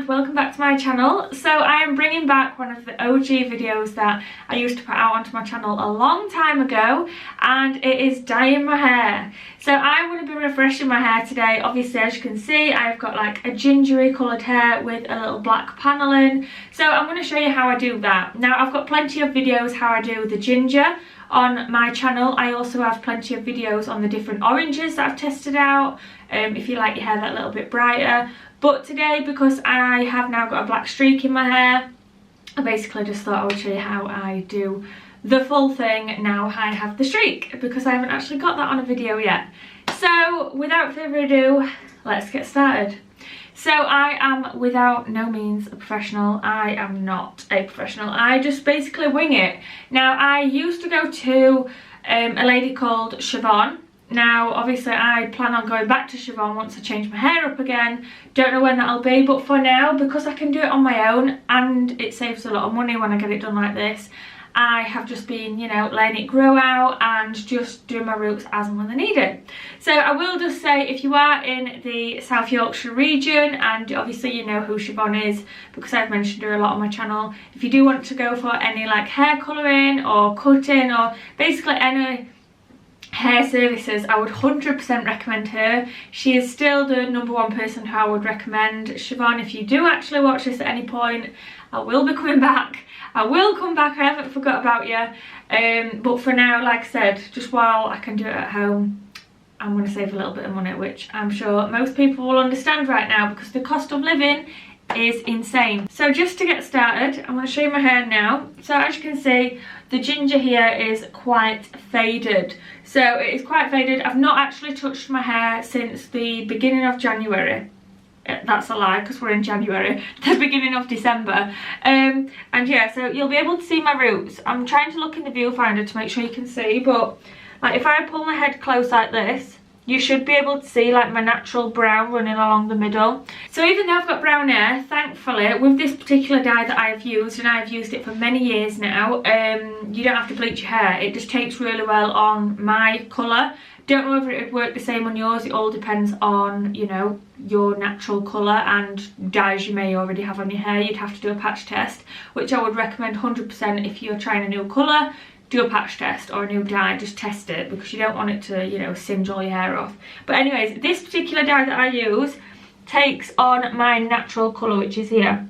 Welcome back to my channel. So I am bringing back one of the OG videos that I used to put out onto my channel a long time ago, and it is dyeing my hair. So I'm going to be refreshing my hair today. Obviously, as you can see, I've got like a gingery coloured hair with a little black paneling. So I'm going to show you how I do that. Now I've got plenty of videos how I do the ginger on my channel. I also have plenty of videos on the different oranges that I've tested out, if you like your hair that little bit brighter. But today, because I have now got a black streak in my hair, I basically just thought I would show you how I do the full thing now I have the streak, because I haven't actually got that on a video yet. So without further ado, let's get started. So I am without no means a professional. I am not a professional. I just basically wing it. Now I used to go to a lady called Siobhan. Now obviously I plan on going back to Siobhan once I change my hair up again. Don't know when that'll be, but for now, because I can do it on my own and it saves a lot of money when I get it done like this, I have just been, you know, letting it grow out and just doing my roots as and when they need it. So I will just say, if you are in the South Yorkshire region, and obviously you know who Siobhan is because I've mentioned her a lot on my channel, if you do want to go for any like hair colouring or cutting or basically any hair services, I would 100% recommend her. She is still the #1 person who I would recommend. Siobhan, if you do actually watch this at any point, I will be coming back. I will come back, I haven't forgot about you. But for now, like I said, just while I can do it at home, I'm going to save a little bit of money, which I'm sure most people will understand right now because the cost of living is insane. So just to get started, I'm going to show you my hair now. So as you can see, the ginger here is quite faded. So it is quite faded. I've not actually touched my hair since the beginning of January. That's a lie because we're in January, the beginning of December. And yeah, so you'll be able to see my roots. I'm trying to look in the viewfinder to make sure you can see, but like if I pull my head close like this, you should be able to see like my natural brown running along the middle. So even though I've got brown hair, thankfully with this particular dye that I've used, and I've used it for many years now, you don't have to bleach your hair. It just takes really well on my colour. Don't know whether it would work the same on yours. It all depends on, you know, your natural colour and dyes you may already have on your hair. You'd have to do a patch test, which I would recommend 100% if you're trying a new colour. Do a patch test or a new dye, just test it because you don't want it to, you know, singe all your hair off. But anyways, this particular dye that I use takes on my natural colour, which is here.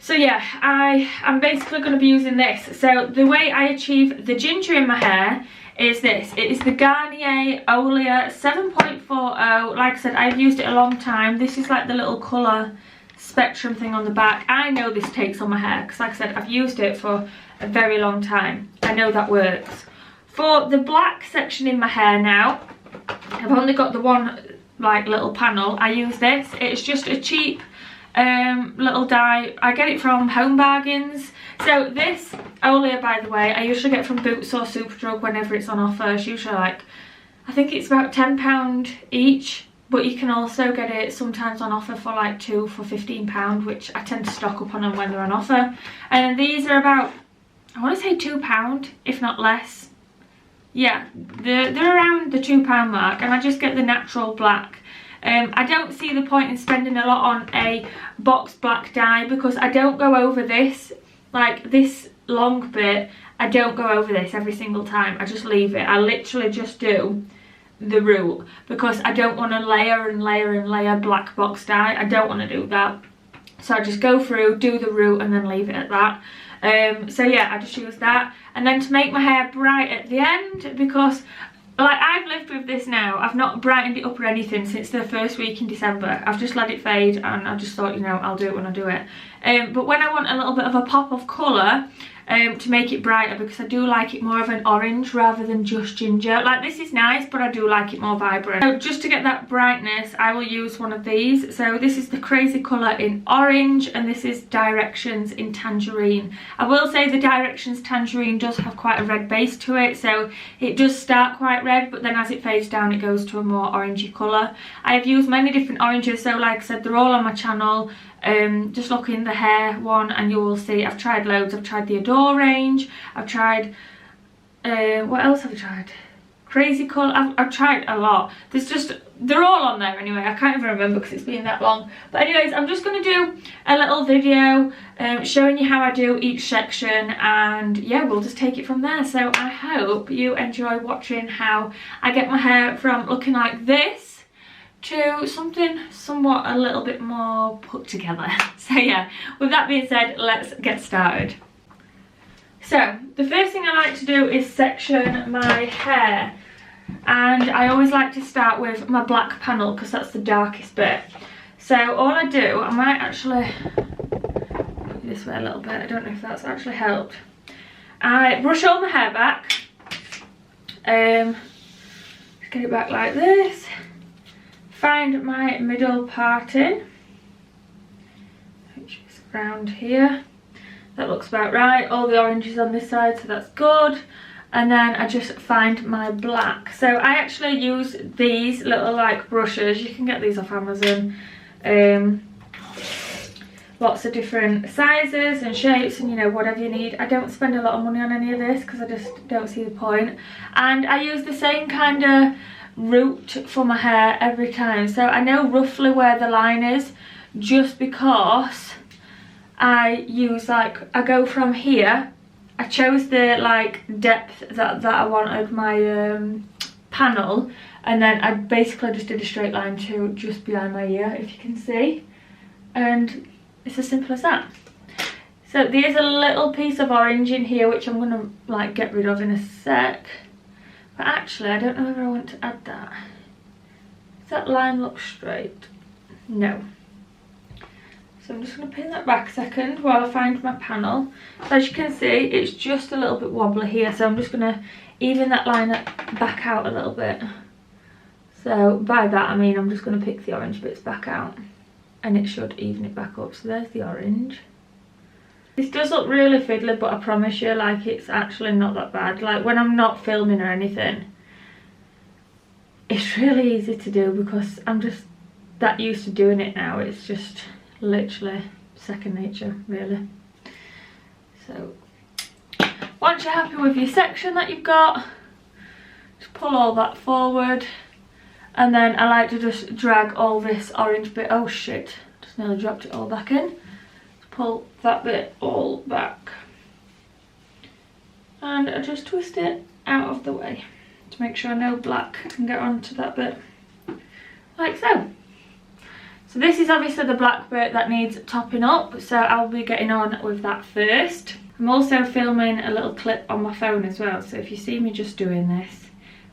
So yeah, I'm basically going to be using this. So the way I achieve the ginger in my hair is this. It is the 𝕑𝖎𝖈 7.40. Like I said, I've used it a long time. This is like the little colour spectrum thing on the back. I know this takes on my hair because like I said, I've used it for a very long time. I know that works. For the black section in my hair now, I've only got the one like little panel. I use this. It's just a cheap little dye. I get it from Home Bargains. So this 𝕬𝖈, by the way, I usually get from Boots or Superdrug whenever it's on offer. It's usually like, I think it's about £10 each. But you can also get it sometimes on offer for like 2 for £15, which I tend to stock up on them when they're on offer. And these are about, I want to say £2, if not less. Yeah, they're around the £2 mark, and I just get the natural black. I don't see the point in spending a lot on a box black dye because I don't go over this, like this long bit, I don't go over this every single time. I just leave it. I literally just do the root because I don't want to layer and layer and layer black box dye. I don't want to do that. So I just go through, do the root, and then leave it at that. So yeah, I just use that. And then to make my hair bright at the end, because like I've lived with this now, I've not brightened it up or anything since the first week in December. I've just let it fade and I just thought, you know, I'll do it when I do it. But when I want a little bit of a pop of colour, to make it brighter, because I do like it more of an orange rather than just ginger. Like this is nice, but I do like it more vibrant. So just to get that brightness, I will use one of these. So this is the Crazy Colour in orange, and this is Directions in tangerine. I will say the Directions tangerine does have quite a red base to it, so it does start quite red, but then as it fades down it goes to a more orangey colour. I have used many different oranges, so like I said, they're all on my channel. Just look in the hair one and you will see I've tried loads. I've tried the Adore range, I've tried What else have I tried? Crazy Colour. I've tried a lot. They're all on there anyway. I can't even remember because it's been that long. But anyways, I'm just going to do a little video showing you how I do each section, and yeah, we'll just take it from there. So I hope you enjoy watching how I get my hair from looking like this to something somewhat a little bit more put together. So yeah, with that being said, let's get started. So the first thing I like to do is section my hair, and I always like to start with my black panel because that's the darkest bit. So all I do, I might actually put it this way a little bit, I don't know if that's actually helped. I brush all my hair back, get it back like this, find my middle parting, which is around here. That looks about right. All the oranges on this side, so that's good. And then I just find my black. So I actually use these little like brushes. You can get these off Amazon. Lots of different sizes and shapes, and you know, whatever you need. I don't spend a lot of money on any of this because I just don't see the point. And I use the same kind of route for my hair every time. So I know roughly where the line is, just because I use like, I go from here, I chose the like depth that I wanted my panel, and then I basically just did a straight line to just behind my ear, if you can see, and it's as simple as that. So there's a little piece of orange in here which I'm gonna like get rid of in a sec, but actually I don't know whether I want to add that. Does that line look straight? No. So I'm just going to pin that back a second while I find my panel. So as you can see, it's just a little bit wobbly here, so I'm just going to even that line back out a little bit. So by that I mean I'm just going to pick the orange bits back out, and it should even it back up. So there's the orange. This does look really fiddly, but I promise you, like, it's actually not that bad. Like when I'm not filming or anything, it's really easy to do because I'm just that used to doing it now. It's just literally second nature, really. So once you're happy with your section that you've got, just pull all that forward, and then I like to just drag all this orange bit, oh shit, just nearly dropped it all back in. Just pull that bit all back, and I just twist it out of the way to make sure no black can get onto that bit, like so. So this is obviously the black bit that needs topping up, so I'll be getting on with that first. I'm also filming a little clip on my phone as well, so if you see me just doing this,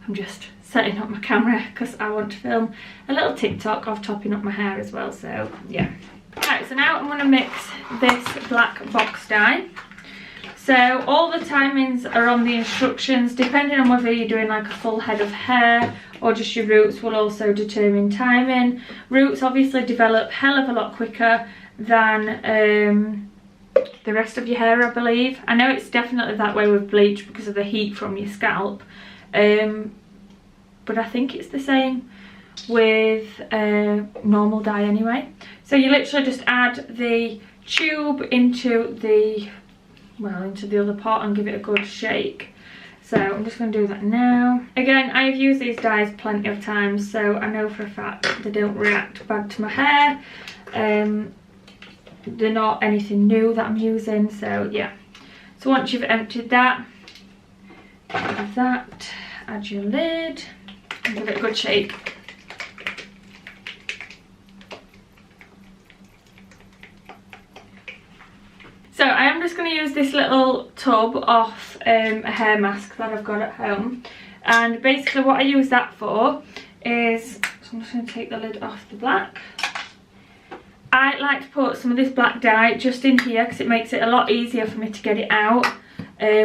I'm just setting up my camera because I want to film a little TikTok of topping up my hair as well, so yeah. Right, so now I'm going to mix this black box dye. So all the timings are on the instructions, depending on whether you're doing like a full head of hair or just your roots will also determine timing. Roots obviously develop hell of a lot quicker than the rest of your hair, I believe. I know it's definitely that way with bleach because of the heat from your scalp, but I think it's the same with normal dye anyway. So you literally just add the tube into the other pot and give it a good shake. So I'm just going to do that now. Again, I've used these dyes plenty of times, so I know for a fact they don't react bad to my hair. They're not anything new that I'm using, so yeah. So once you've emptied that, add that, add your lid, and give it a good shake. So I am just going to use this little tub of a hair mask that I've got at home, and basically what I use that for is, so I'm just going to take the lid off the black. I like to put some of this black dye just in here because it makes it a lot easier for me to get it out,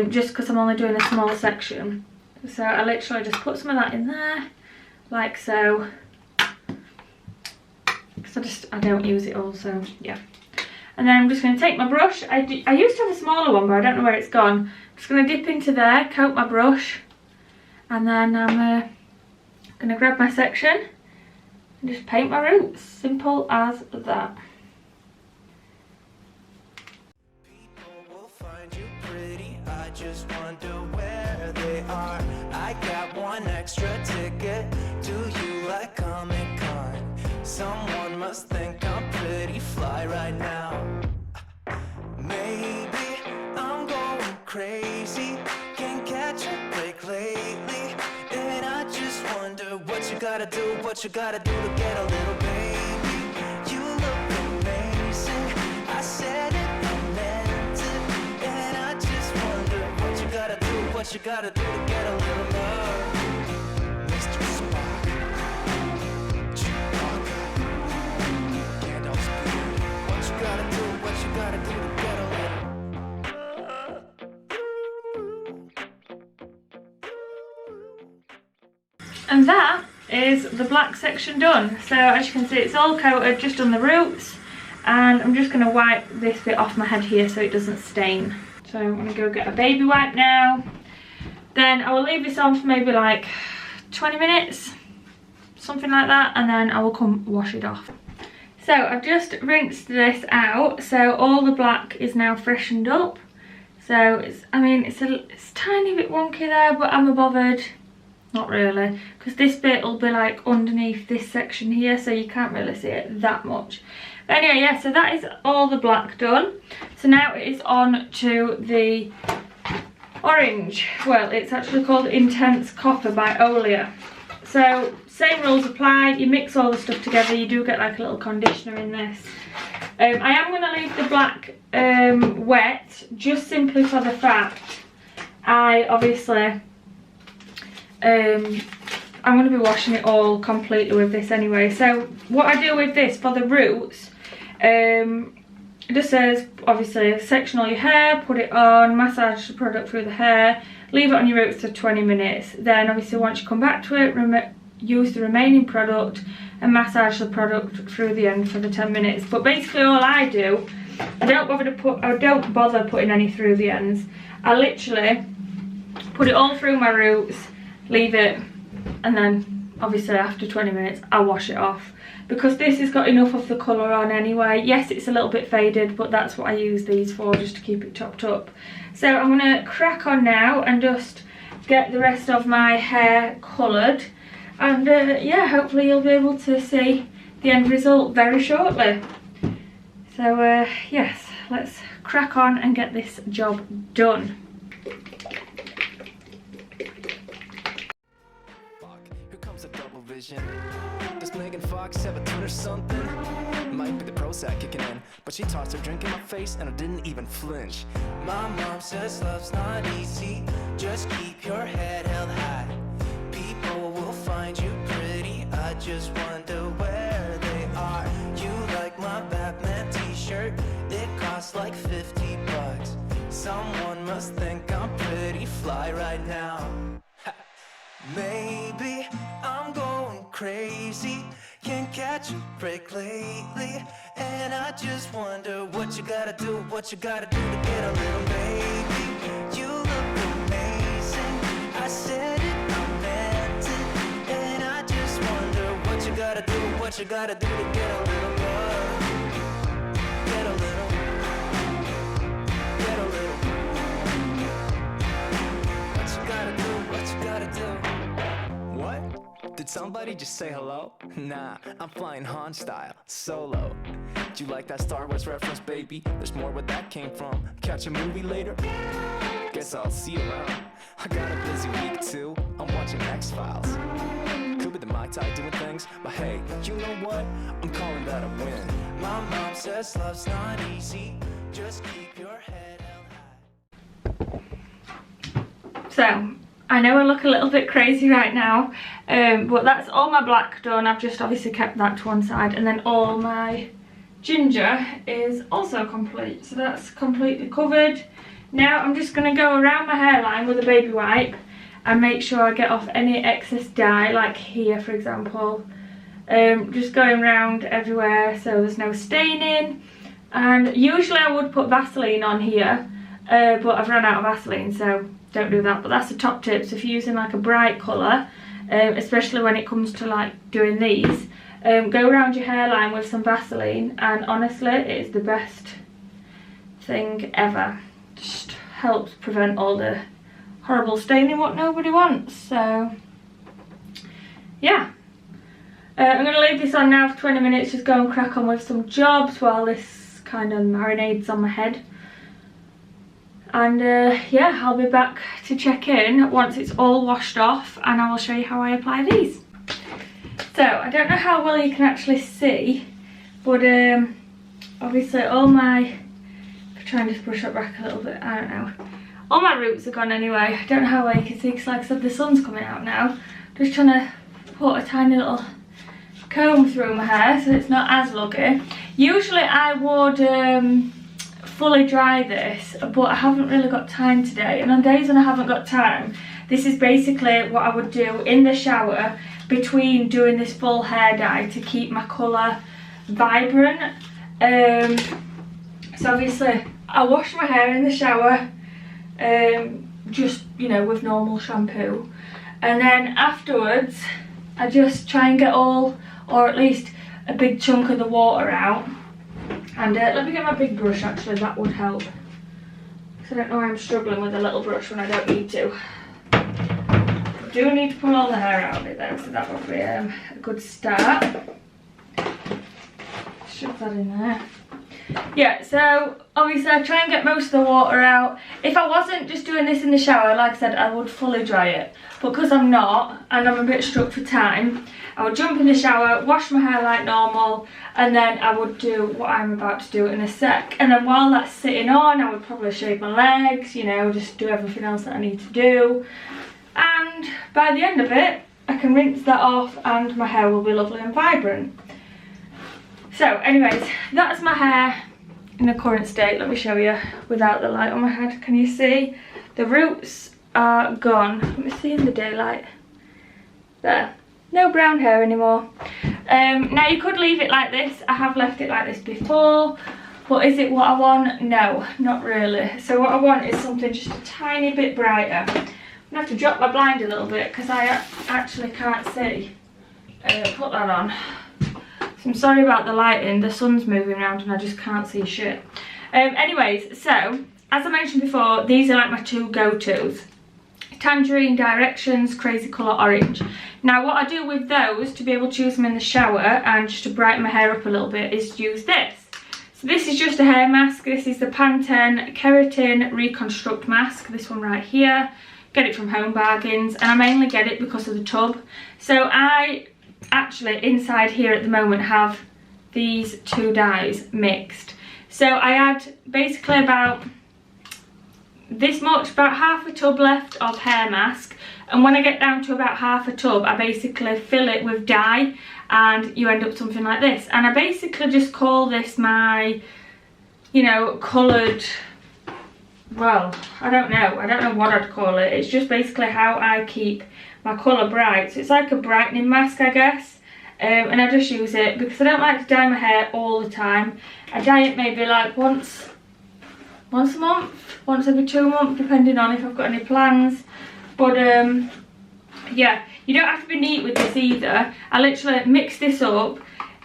just because I'm only doing a small section. So I literally just put some of that in there, like so, because I don't use it all, so yeah. And then I'm just going to take my brush. I used to have a smaller one, but I don't know where it's gone. I'm just going to dip into there, coat my brush, and then I'm going to grab my section and just paint my roots. Simple as that. People will find you pretty. I just wonder where they are. I got one extra ticket. Do you like Comic-Con? Someone must think I'm pretty fly right now. Maybe I'm going crazy. Can't catch a break lately. And I just wonder what you gotta do, what you gotta do to get a little baby. You look amazing. I said it, I meant it. And I just wonder what you gotta do, what you gotta do to get a little love. Mr. Spock, Chewbacca, Gandalf's beard. What you gotta do, what you gotta do to get a little. And that is the black section done. So as you can see, it's all coated just on the roots, and I'm just going to wipe this bit off my head here so it doesn't stain. So I'm going to go get a baby wipe now. Then I will leave this on for maybe like 20 minutes, something like that, and then I will come wash it off. So I've just rinsed this out, so all the black is now freshened up. So it's, I mean, it's a tiny bit wonky there, but I'm bothered. Not really, because this bit will be like underneath this section here, so you can't really see it that much. But anyway, yeah, so that is all the black done. So now it is on to the orange. Well, it's actually called Intense Copper by 𝕸𝖚𝖈. So same rules apply. You mix all the stuff together. You do get like a little conditioner in this. I am going to leave the black wet, just simply for the fact I obviously I'm going to be washing it all completely with this anyway. So what I do with this for the roots, it just says obviously section all your hair, put it on, massage the product through the hair, leave it on your roots for 20 minutes. Then obviously once you come back to it, use the remaining product and massage the product through the end for the 10 minutes. But basically all I do, I don't bother putting any through the ends. I literally put it all through my roots, leave it, and then obviously after 20 minutes I wash it off, because this has got enough of the colour on anyway. Yes, it's a little bit faded, but that's what I use these for, just to keep it topped up. So I'm going to crack on now and just get the rest of my hair coloured, and yeah, hopefully you'll be able to see the end result very shortly. So yes, let's crack on and get this job done. Does Megan Fox have a twin or something? Might be the Prozac kicking in, but she tossed her drink in my face and I didn't even flinch. My mom says love's not easy, just keep your head held high. People will find you pretty, I just wonder where they are. You like my Batman t-shirt, it costs like 50 bucks. Someone must think I'm pretty fly right now. Maybe I'm going crazy, can't catch a break lately. And I just wonder what you gotta do, what you gotta do to get a little baby. You look amazing, I said it, I meant it. And I just wonder what you gotta do, what you gotta do to get a little love. Get a little, get a little. What you gotta do, what you gotta do. What? Did somebody just say hello? Nah, I'm flying Han style, solo. Do you like that Star Wars reference, baby? There's more where that came from. Catch a movie later? Guess I'll see you around. I got a busy week too, I'm watching X-Files. Could be the Mai Tai doing things, but hey, you know what? I'm calling that a win. My mom says love's not easy, just keep your head held high. So I know I look a little bit crazy right now, but that's all my black done. I've just obviously kept that to one side, and then all my ginger is also complete. So that's completely covered. Now I'm just going to go around my hairline with a baby wipe and make sure I get off any excess dye, like here for example. Just going around everywhere so there's no staining. And usually I would put Vaseline on here, but I've run out of Vaseline, so don't do that. But that's the top tip. So if you're using like a bright colour, especially when it comes to like doing these, go around your hairline with some Vaseline, and honestly it is the best thing ever. Just helps prevent all the horrible staining what nobody wants. So yeah, I'm going to leave this on now for 20 minutes, just go and crack on with some jobs while this kind of marinades on my head. And yeah, I'll be back to check in once it's all washed off, and I will show you how I apply these. So I don't know how well you can actually see, but obviously all my, try and just brush that back a little bit, I don't know. All my roots are gone anyway. I don't know how well you can see, because like I said, the sun's coming out now. Just trying to put a tiny little comb through my hair so it's not as luggy. Usually I would fully dry this, but I haven't really got time today. And on days when I haven't got time, this is basically what I would do in the shower between doing this full hair dye to keep my colour vibrant. So obviously I wash my hair in the shower, just, you know, with normal shampoo, and then afterwards I just try and get all, or at least a big chunk of the water out. And let me get my big brush, actually, that would help, because I don't know why I'm struggling with a little brush when I don't need to. I do need to pull all the hair out of it though, so that would be a good start. Shove that in there. Yeah, so obviously I try and get most of the water out. If I wasn't just doing this in the shower, like I said, I would fully dry it. But because I'm not, and I'm a bit struck for time, I would jump in the shower, wash my hair like normal, and then I would do what I'm about to do in a sec. And then while that's sitting on, I would probably shave my legs, you know, just do everything else that I need to do. And by the end of it, I can rinse that off and my hair will be lovely and vibrant. So anyways, that's my hair in the current state. Let me show you without the light on my head. Can you see? The roots are gone. Let me see in the daylight. There. No brown hair anymore. Now you could leave it like this. I have left it like this before. But is it what I want? No, not really. So what I want is something just a tiny bit brighter. I'm going to have to drop my blind a little bit because I actually can't see. Put that on. So I'm sorry about the lighting, the sun's moving around and I just can't see shit. Anyways, so as I mentioned before, these are like my two go-tos. Tangerine Directions Crazy Colour Orange. Now what I do with those to be able to use them in the shower and just to brighten my hair up a little bit is use this. So this is just a hair mask. This is the Pantene Keratin Reconstruct Mask, this one right here. Get it from Home Bargains, and I mainly get it because of the tub. So I actually inside here at the moment have these two dyes mixed. So I add basically about this much, about half a tub left of hair mask, and when I get down to about half a tub I basically fill it with dye and you end up something like this. And I basically just call this my, you know, coloured, well, I don't know what I'd call it. It's just basically how I keep my colour bright. So it's like a brightening mask, I guess. And I just use it because I don't like to dye my hair all the time. I dye it maybe like once a month, once every 2 months, depending on if I've got any plans. But yeah, you don't have to be neat with this either. I literally mix this up.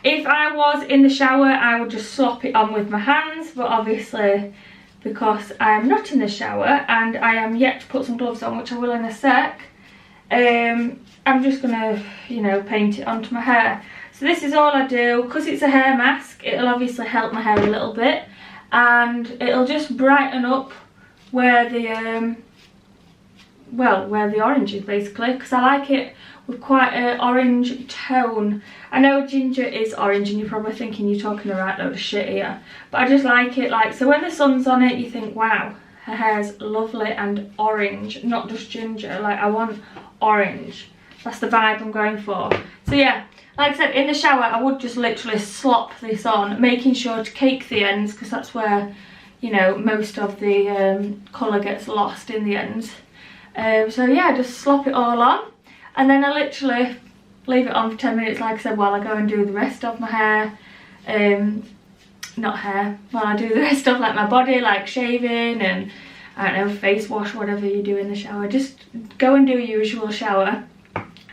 If I was in the shower, I would just slop it on with my hands, but obviously because I am not in the shower and I am yet to put some gloves on, which I will in a sec, I'm just gonna, you know, paint it onto my hair. So this is all I do. Because it's a hair mask, it'll obviously help my hair a little bit, and it'll just brighten up where the where the orange is, basically, because I like it with quite an orange tone. I know ginger is orange and you're probably thinking you're talking a right load of shit here, but I just like it like, so when the sun's on it you think, wow, her hair's lovely and orange, not just ginger. Like, I want orange. That's the vibe I'm going for. So yeah, like I said, in the shower I would just literally slop this on, making sure to cake the ends, because that's where, you know, most of the colour gets lost in the ends. So yeah, just slop it all on, and then I literally leave it on for 10 minutes, like I said, while I go and do the rest of my hair. Not hair, while I do the rest of like my body, like shaving and, I don't know, face wash, whatever you do in the shower. Just go and do your usual shower,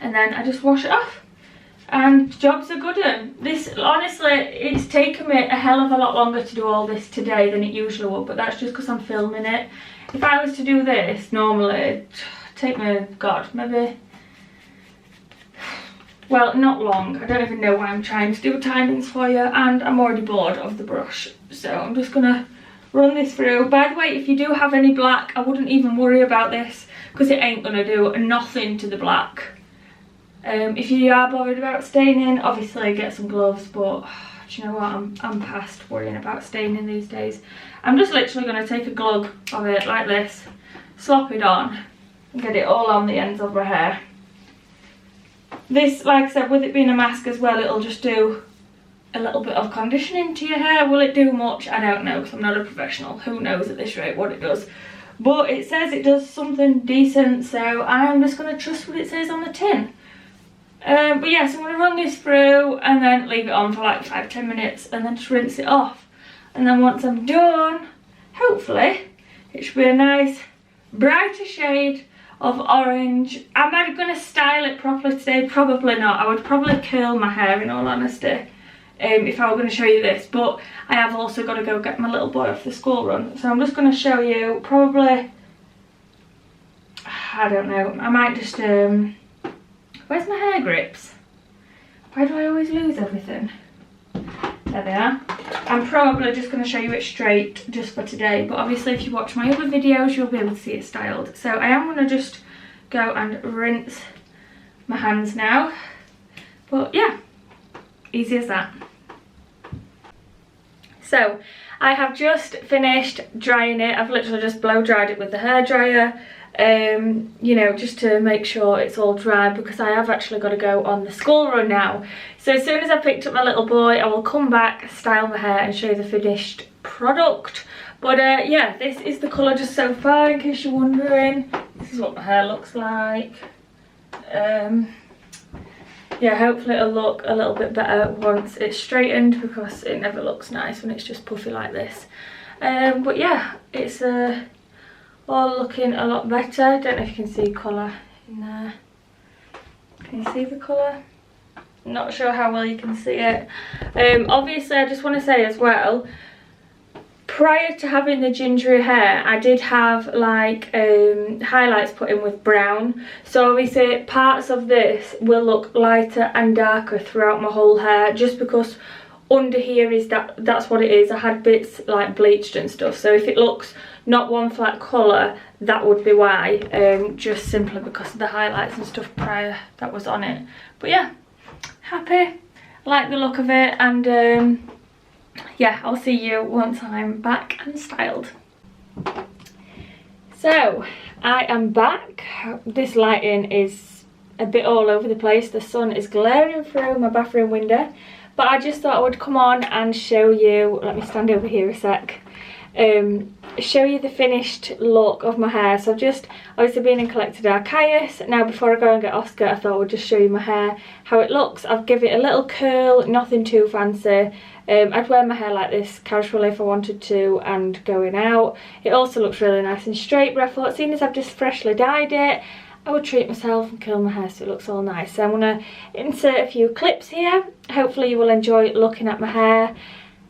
and then I just wash it off, and jobs are good. This, honestly, it's taken me a hell of a lot longer to do all this today than it usually would, but that's just because I'm filming it. if I was to do this normally, it'd take me, God, maybe, well, not long. I don't even know why I'm trying to do timings for you, and I'm already bored of the brush, so I'm just gonna run this through. By the way, if you do have any black, I wouldn't even worry about this because it ain't gonna do nothing to the black. If you are bothered about staining, obviously get some gloves, but do you know what, I'm past worrying about staining these days. I'm just literally going to take a glug of it like this, slop it on, and get it all on the ends of my hair. This, like I said, with it being a mask as well, it'll just do a little bit of conditioning to your hair. Will it do much? I don't know, because I'm not a professional. Who knows at this rate what it does. But it says it does something decent, so I'm just going to trust what it says on the tin. But yeah, so I'm going to run this through and then leave it on for like 5-10 minutes and then just rinse it off. And then once I'm done, hopefully, it should be a nice brighter shade of orange. Am I going to style it properly today? Probably not. I would probably curl my hair in all honesty if I were going to show you this. But I have also got to go get my little boy off the school run. So I'm just going to show you probably, I don't know, I might just... where's my hair grips? Why do I always lose everything? There they are. I'm probably just going to show you it straight just for today, but obviously if you watch my other videos you'll be able to see it styled. So I am going to just go and rinse my hands now. But yeah, easy as that. So I have just finished drying it. I've literally just blow dried it with the hairdryer. You know, just to make sure it's all dry because I have actually got to go on the school run now. So as soon as I've picked up my little boy, I will come back, style my hair and show you the finished product. But yeah, this is the colour just so far in case you're wondering. This is what my hair looks like. Yeah, hopefully it'll look a little bit better once it's straightened because it never looks nice when it's just puffy like this. But yeah, it's all looking a lot better. I don't know if you can see colour in there. Can you see the colour? Not sure how well you can see it. Obviously I just want to say as well, prior to having the gingery hair I did have like highlights put in with brown, so obviously parts of this will look lighter and darker throughout my whole hair just because under here is that's what it is. I had bits like bleached and stuff, so if it looks not one flat colour that would be why, just simply because of the highlights and stuff prior that was on it. But yeah, happy, like the look of it, and yeah, I'll see you once I'm back and styled. So I am back. This lighting is a bit all over the place. The sun is glaring through my bathroom window, but I just thought I would come on and show you, let me stand over here a sec, show you the finished look of my hair. So I've just obviously been and collected 𝕷𝖎𝖐𝖊𝖈. Now before I go and get Oscar, I thought I would just show you my hair, how it looks. I've given it a little curl, nothing too fancy. I'd wear my hair like this casually if I wanted to and going out. It also looks really nice and straight, but I thought seeing as I've just freshly dyed it, I would treat myself and curl my hair so it looks all nice. So I'm going to insert a few clips here. Hopefully you will enjoy looking at my hair,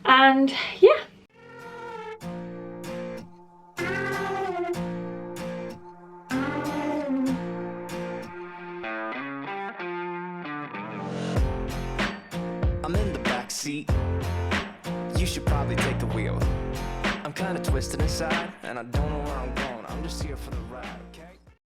and yeah. I'm in the back seat. You should probably take the wheel. I'm kinda twisted inside, and I don't know where I'm going. I'm just here for the ride.